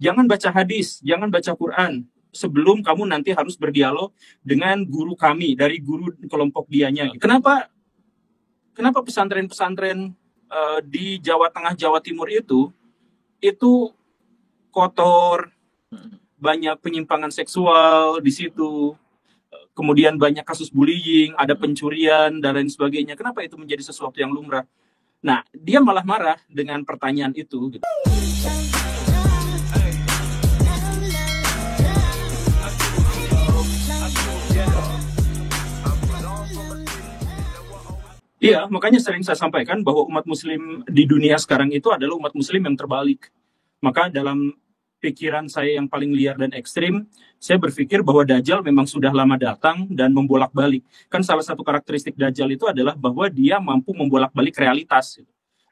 Jangan baca hadis, jangan baca Quran sebelum kamu nanti harus berdialog dengan guru kami dari guru kelompok dianya. Kenapa pesantren-pesantren di Jawa Tengah, Jawa Timur itu kotor, banyak penyimpangan seksual di situ, kemudian banyak kasus bullying, ada pencurian dan lain sebagainya. Kenapa itu menjadi sesuatu yang lumrah? Nah, dia malah marah dengan pertanyaan itu. Gitu. Iya, makanya sering saya sampaikan bahwa umat muslim di dunia sekarang itu adalah umat muslim yang terbalik. Maka dalam pikiran saya yang paling liar dan ekstrim, saya berpikir bahwa Dajjal memang sudah lama datang dan membolak-balik. Kan salah satu karakteristik Dajjal itu adalah bahwa dia mampu membolak-balik realitas.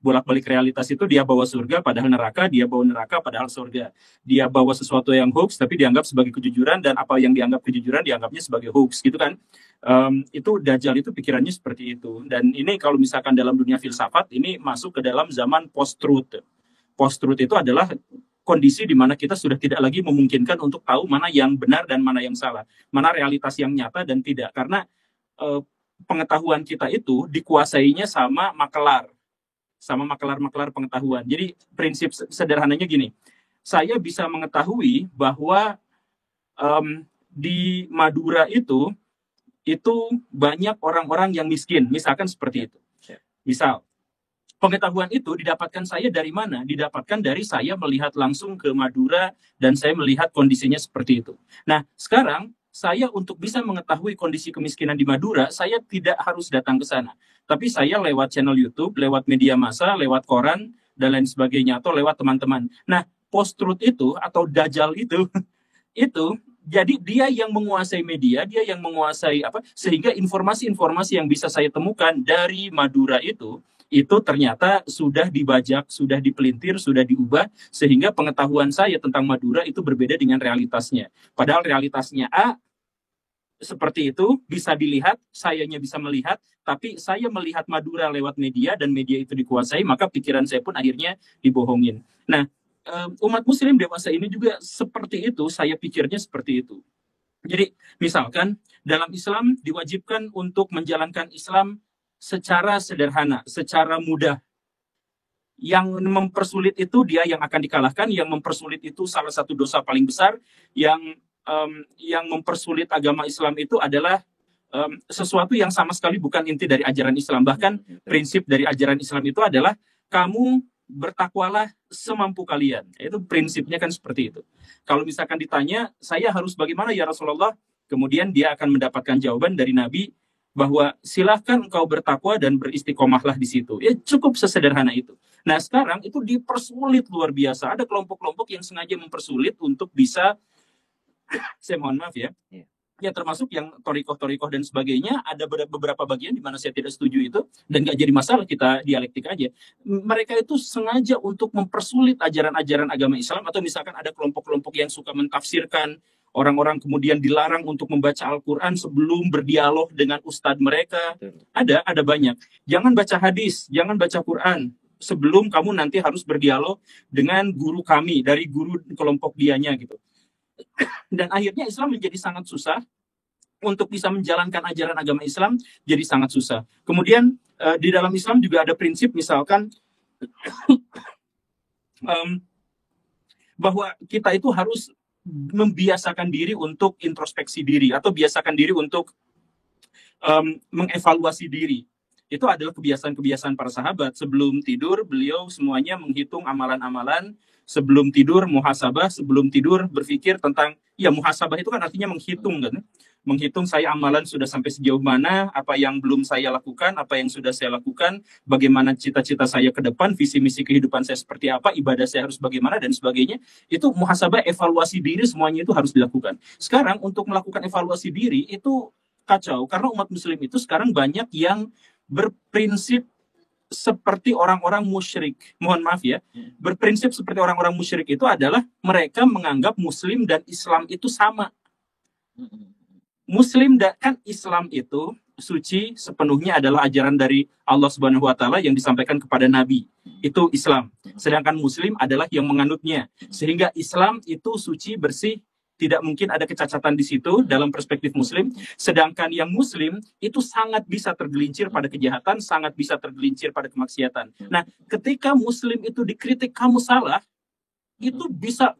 Bolak-balik realitas itu dia bawa surga padahal neraka, dia bawa neraka padahal surga. Dia bawa sesuatu yang hoax tapi dianggap sebagai kejujuran, dan apa yang dianggap kejujuran dianggapnya sebagai hoax, gitu kan. Itu Dajjal itu pikirannya seperti itu. Dan ini kalau misalkan dalam dunia filsafat, ini masuk ke dalam zaman post-truth. Post-truth itu adalah kondisi di mana kita sudah tidak lagi memungkinkan untuk tahu mana yang benar dan mana yang salah, mana realitas yang nyata dan tidak, karena pengetahuan kita itu dikuasainya sama makelar pengetahuan. Jadi prinsip sederhananya gini, saya bisa mengetahui bahwa di Madura itu banyak orang-orang yang miskin, misalkan seperti itu. Misal, pengetahuan itu didapatkan saya dari mana? Didapatkan dari saya melihat langsung ke Madura dan saya melihat kondisinya seperti itu. Nah, sekarang saya untuk bisa mengetahui kondisi kemiskinan di Madura, saya tidak harus datang ke sana. Tapi saya lewat channel YouTube, lewat media massa, lewat koran, dan lain sebagainya, atau lewat teman-teman. Nah, post-truth itu, atau Dajjal itu jadi dia yang menguasai media, dia yang menguasai sehingga informasi-informasi yang bisa saya temukan dari Madura itu ternyata sudah dibajak, sudah dipelintir, sudah diubah, sehingga pengetahuan saya tentang Madura itu berbeda dengan realitasnya. Padahal realitasnya A, seperti itu, bisa dilihat, sayanya bisa melihat, tapi saya melihat Madura lewat media, dan media itu dikuasai, maka pikiran saya pun akhirnya dibohongin. Nah, umat muslim dewasa ini juga seperti itu, saya pikirnya seperti itu. Jadi, misalkan, dalam Islam diwajibkan untuk menjalankan Islam secara sederhana, secara mudah. Yang mempersulit itu dia yang akan dikalahkan, yang mempersulit itu salah satu dosa paling besar, yang mempersulit agama Islam itu adalah sesuatu yang sama sekali bukan inti dari ajaran Islam. Bahkan prinsip dari ajaran Islam itu adalah kamu bertakwalah semampu kalian. Itu prinsipnya kan seperti itu. Kalau misalkan ditanya, saya harus bagaimana ya Rasulullah? Kemudian dia akan mendapatkan jawaban dari Nabi bahwa silahkan engkau bertakwa dan beristiqomahlah di situ. Ya cukup sesederhana itu. Nah sekarang itu dipersulit luar biasa. Ada kelompok-kelompok yang sengaja mempersulit untuk bisa, saya mohon maaf ya, ya termasuk yang torikoh dan sebagainya, ada beberapa bagian di mana saya tidak setuju itu, dan nggak jadi masalah, kita dialektik aja. Mereka itu sengaja untuk mempersulit ajaran-ajaran agama Islam, atau misalkan ada kelompok-kelompok yang suka mentafsirkan, orang-orang kemudian dilarang untuk membaca Al-Quran sebelum berdialog dengan ustadz mereka. Ada banyak. Jangan baca hadis, jangan baca Quran sebelum kamu nanti harus berdialog dengan guru kami, dari guru kelompok dianya gitu. Dan akhirnya Islam menjadi sangat susah untuk bisa menjalankan ajaran agama Islam, jadi sangat susah. Kemudian di dalam Islam juga ada prinsip, misalkan bahwa kita itu harus membiasakan diri untuk introspeksi diri, atau biasakan diri untuk mengevaluasi diri. Itu adalah kebiasaan-kebiasaan para sahabat. Sebelum tidur, beliau semuanya menghitung amalan-amalan. Sebelum tidur, muhasabah. Sebelum tidur, berpikir tentang, ya muhasabah itu kan artinya menghitung kan. Menghitung saya amalan sudah sampai sejauh mana, apa yang belum saya lakukan, apa yang sudah saya lakukan, bagaimana cita-cita saya ke depan, visi misi kehidupan saya seperti apa, ibadah saya harus bagaimana, dan sebagainya. Itu muhasabah, evaluasi diri, semuanya itu harus dilakukan. Sekarang untuk melakukan evaluasi diri itu kacau, karena umat muslim itu sekarang banyak yang berprinsip seperti orang-orang musyrik. Mohon maaf ya, berprinsip seperti orang-orang musyrik itu adalah mereka menganggap Muslim dan Islam itu sama. Muslim dan kan Islam itu suci sepenuhnya adalah ajaran dari Allah Subhanahu wa taala yang disampaikan kepada nabi. Itu Islam. Sedangkan muslim adalah yang menganutnya. Sehingga Islam itu suci, bersih, tidak mungkin ada kecacatan di situ dalam perspektif muslim. Sedangkan yang muslim itu sangat bisa tergelincir pada kejahatan, sangat bisa tergelincir pada kemaksiatan. Nah, ketika muslim itu dikritik kamu salah, itu bisa,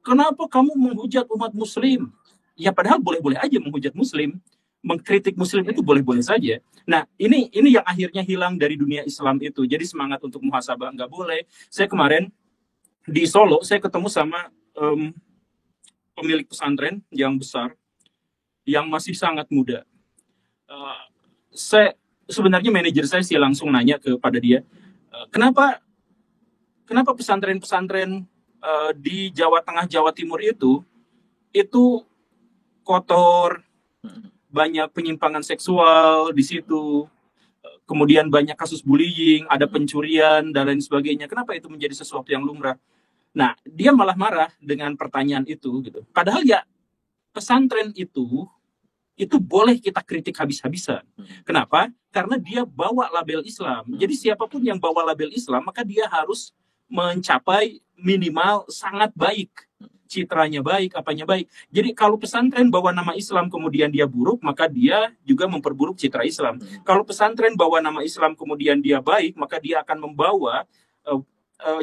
kenapa kamu menghujat umat muslim? Ya padahal boleh-boleh aja menghujat muslim, mengkritik muslim itu boleh-boleh saja. Nah, ini yang akhirnya hilang dari dunia Islam itu. Jadi semangat untuk muhasabah nggak boleh. Saya kemarin di Solo, saya ketemu sama pemilik pesantren yang besar, yang masih sangat muda. Saya sebenarnya manajer saya sih langsung nanya kepada dia, kenapa pesantren-pesantren di Jawa Tengah, Jawa Timur itu kotor, banyak penyimpangan seksual di situ, kemudian banyak kasus bullying, ada pencurian dan lain sebagainya. Kenapa itu menjadi sesuatu yang lumrah? Nah, dia malah marah dengan pertanyaan itu gitu. Padahal ya pesantren itu boleh kita kritik habis-habisan. Kenapa? Karena dia bawa label Islam. Jadi siapapun yang bawa label Islam, maka dia harus mencapai minimal sangat baik. Citranya baik, apanya baik. Jadi kalau pesantren bawa nama Islam kemudian dia buruk, maka dia juga memperburuk citra Islam. Kalau pesantren bawa nama Islam kemudian dia baik, maka dia akan membawa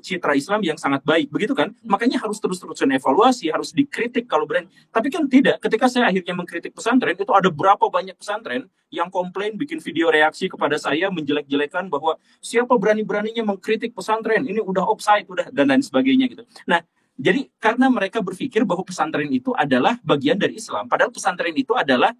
citra Islam yang sangat baik, begitu kan? Makanya harus terus-terusan evaluasi, harus dikritik kalau berani. Tapi kan tidak, ketika saya akhirnya mengkritik pesantren, itu ada berapa banyak pesantren yang komplain, bikin video reaksi kepada saya, menjelek-jelekan bahwa siapa berani-beraninya mengkritik pesantren, ini udah offside, udah, dan lain sebagainya gitu. Nah, jadi karena mereka berpikir bahwa pesantren itu adalah bagian dari Islam, padahal pesantren itu adalah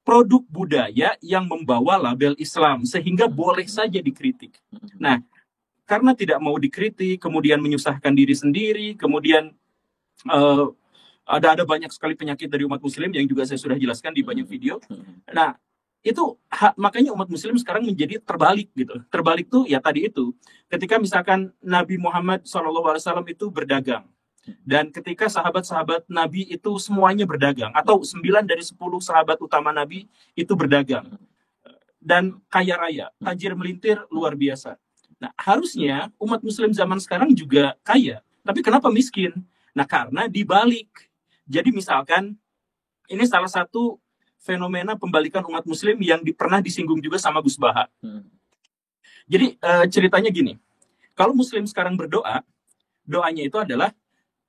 produk budaya yang membawa label Islam, sehingga boleh saja dikritik. Nah, karena tidak mau dikritik, kemudian menyusahkan diri sendiri, kemudian ada banyak sekali penyakit dari umat muslim yang juga saya sudah jelaskan di banyak video. Nah, itu makanya umat muslim sekarang menjadi terbalik gitu. Terbalik tuh ya tadi itu. Ketika misalkan Nabi Muhammad SAW itu berdagang, dan ketika sahabat-sahabat Nabi itu semuanya berdagang, atau 9 dari 10 sahabat utama Nabi itu berdagang, dan kaya raya, tajir melintir luar biasa. Nah, harusnya umat muslim zaman sekarang juga kaya. Tapi kenapa miskin? Nah, karena dibalik. Jadi misalkan, ini salah satu fenomena pembalikan umat muslim yang pernah disinggung juga sama Gus Baha. Jadi ceritanya gini, kalau muslim sekarang berdoa, doanya itu adalah,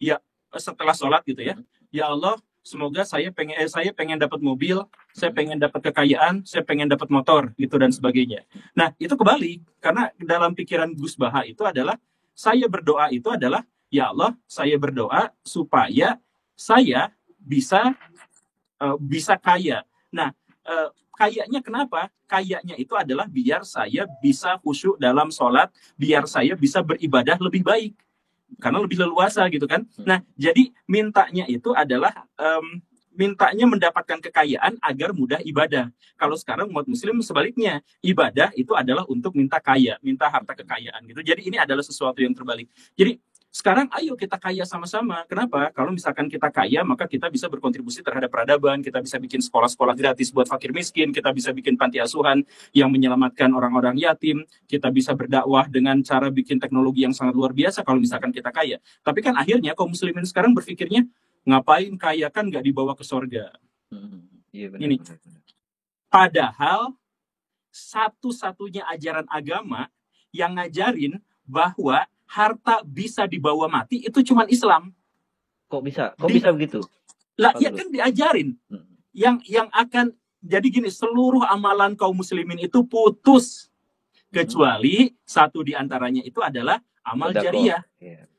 ya setelah sholat gitu ya, ya Allah, semoga saya pengen dapat mobil, saya pengen dapat kekayaan, saya pengen dapat motor, gitu dan sebagainya. Nah, itu kebalik. Karena dalam pikiran Gus Baha itu adalah, saya berdoa itu adalah, ya Allah, saya berdoa supaya saya bisa kaya. Nah, kayanya kenapa? Kayanya itu adalah biar saya bisa khusyuk dalam sholat, biar saya bisa beribadah lebih baik. Karena lebih leluasa gitu kan. Nah, jadi mintanya itu adalah mintanya mendapatkan kekayaan agar mudah ibadah. Kalau sekarang umat muslim sebaliknya, ibadah itu adalah untuk minta kaya, minta harta kekayaan gitu. Jadi ini adalah sesuatu yang terbalik. Jadi sekarang ayo kita kaya sama-sama. Kenapa? Kalau misalkan kita kaya, maka kita bisa berkontribusi terhadap peradaban, kita bisa bikin sekolah-sekolah gratis buat fakir miskin, kita bisa bikin panti asuhan yang menyelamatkan orang-orang yatim, kita bisa berdakwah dengan cara bikin teknologi yang sangat luar biasa kalau misalkan kita kaya. Tapi kan akhirnya kaum muslimin sekarang berpikirnya, ngapain kaya, kan nggak dibawa ke sorga. Iya, benar, Ini. benar. Padahal satu-satunya ajaran agama yang ngajarin bahwa harta bisa dibawa mati itu cuma Islam. Kok bisa? Kok bisa begitu? Lah, ya kan diajarin. Yang akan jadi gini, seluruh amalan kaum muslimin itu putus kecuali satu di antaranya itu adalah amal jariah.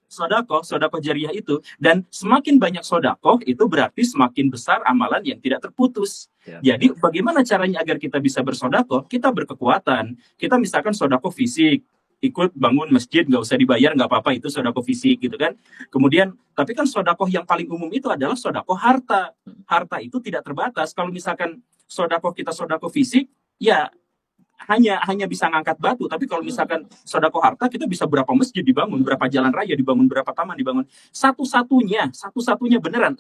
Sodakoh jariah itu. Dan semakin banyak sodakoh itu berarti semakin besar amalan yang tidak terputus. Jadi bagaimana caranya agar kita bisa bersodakoh? Kita berkekuatan. Kita misalkan sodakoh fisik, ikut bangun masjid, nggak usah dibayar, nggak apa-apa, itu sodakoh fisik gitu kan. Kemudian, tapi kan sodakoh yang paling umum itu adalah sodakoh harta. Harta itu tidak terbatas. Kalau misalkan sodakoh kita sodakoh fisik, ya hanya bisa ngangkat batu. Tapi kalau misalkan sodakoh harta, kita bisa berapa masjid dibangun, berapa jalan raya dibangun, berapa taman dibangun. Satu-satunya beneran.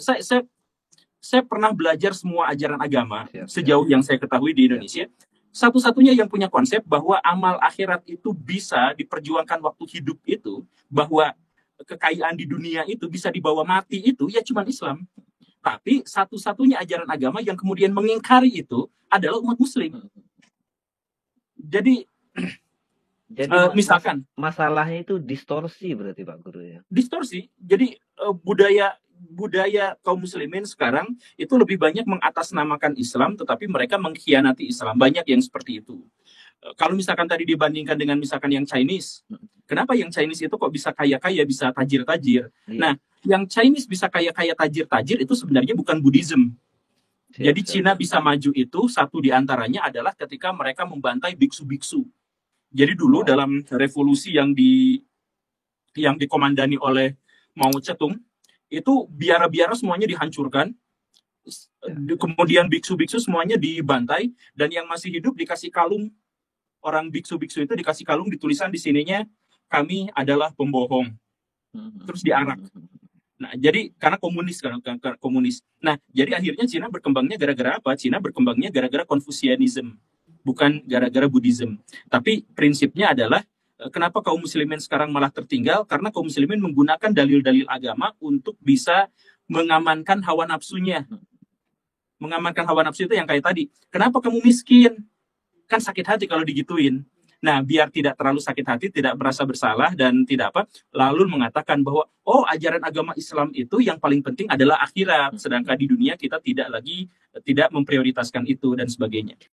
saya pernah belajar semua ajaran agama Siap, siap. sejauh yang saya ketahui di Indonesia. Satu-satunya yang punya konsep bahwa amal akhirat itu bisa diperjuangkan waktu hidup itu, bahwa kekayaan di dunia itu bisa dibawa mati itu, ya cuma Islam. Tapi satu-satunya ajaran agama yang kemudian mengingkari itu adalah umat Muslim. Jadi misalkan masalahnya itu distorsi berarti Pak Guru ya. Distorsi. Jadi budaya kaum muslimin sekarang itu lebih banyak mengatasnamakan Islam, tetapi mereka mengkhianati Islam. Banyak yang seperti itu. Kalau misalkan tadi dibandingkan dengan misalkan yang Chinese, kenapa yang Chinese itu kok bisa kaya-kaya, bisa tajir-tajir? Iya. Nah, yang Chinese bisa kaya-kaya, tajir-tajir itu sebenarnya bukan Buddhism. Jadi Cina bisa maju itu satu diantaranya adalah ketika mereka membantai biksu-biksu. Jadi dulu dalam revolusi yang dikomandani oleh Mao Zedong, itu biara-biara semuanya dihancurkan, kemudian biksu-biksu semuanya dibantai, dan yang masih hidup dikasih kalung. Orang biksu-biksu itu dikasih kalung, ditulisan di sininya, kami adalah pembohong. Terus diarak. Nah, jadi karena komunis. Nah, jadi akhirnya Cina berkembangnya gara-gara apa? Cina berkembangnya gara-gara Confucianism, bukan gara-gara Buddhism. Tapi prinsipnya adalah kenapa kaum muslimin sekarang malah tertinggal? Karena kaum muslimin menggunakan dalil-dalil agama untuk bisa mengamankan hawa nafsunya. Mengamankan hawa nafsu itu yang kayak tadi. Kenapa kamu miskin? Kan sakit hati kalau digituin. Nah, biar tidak terlalu sakit hati, tidak merasa bersalah dan tidak apa, lalu mengatakan bahwa ajaran agama Islam itu yang paling penting adalah akhirat, sedangkan di dunia kita tidak memprioritaskan itu dan sebagainya.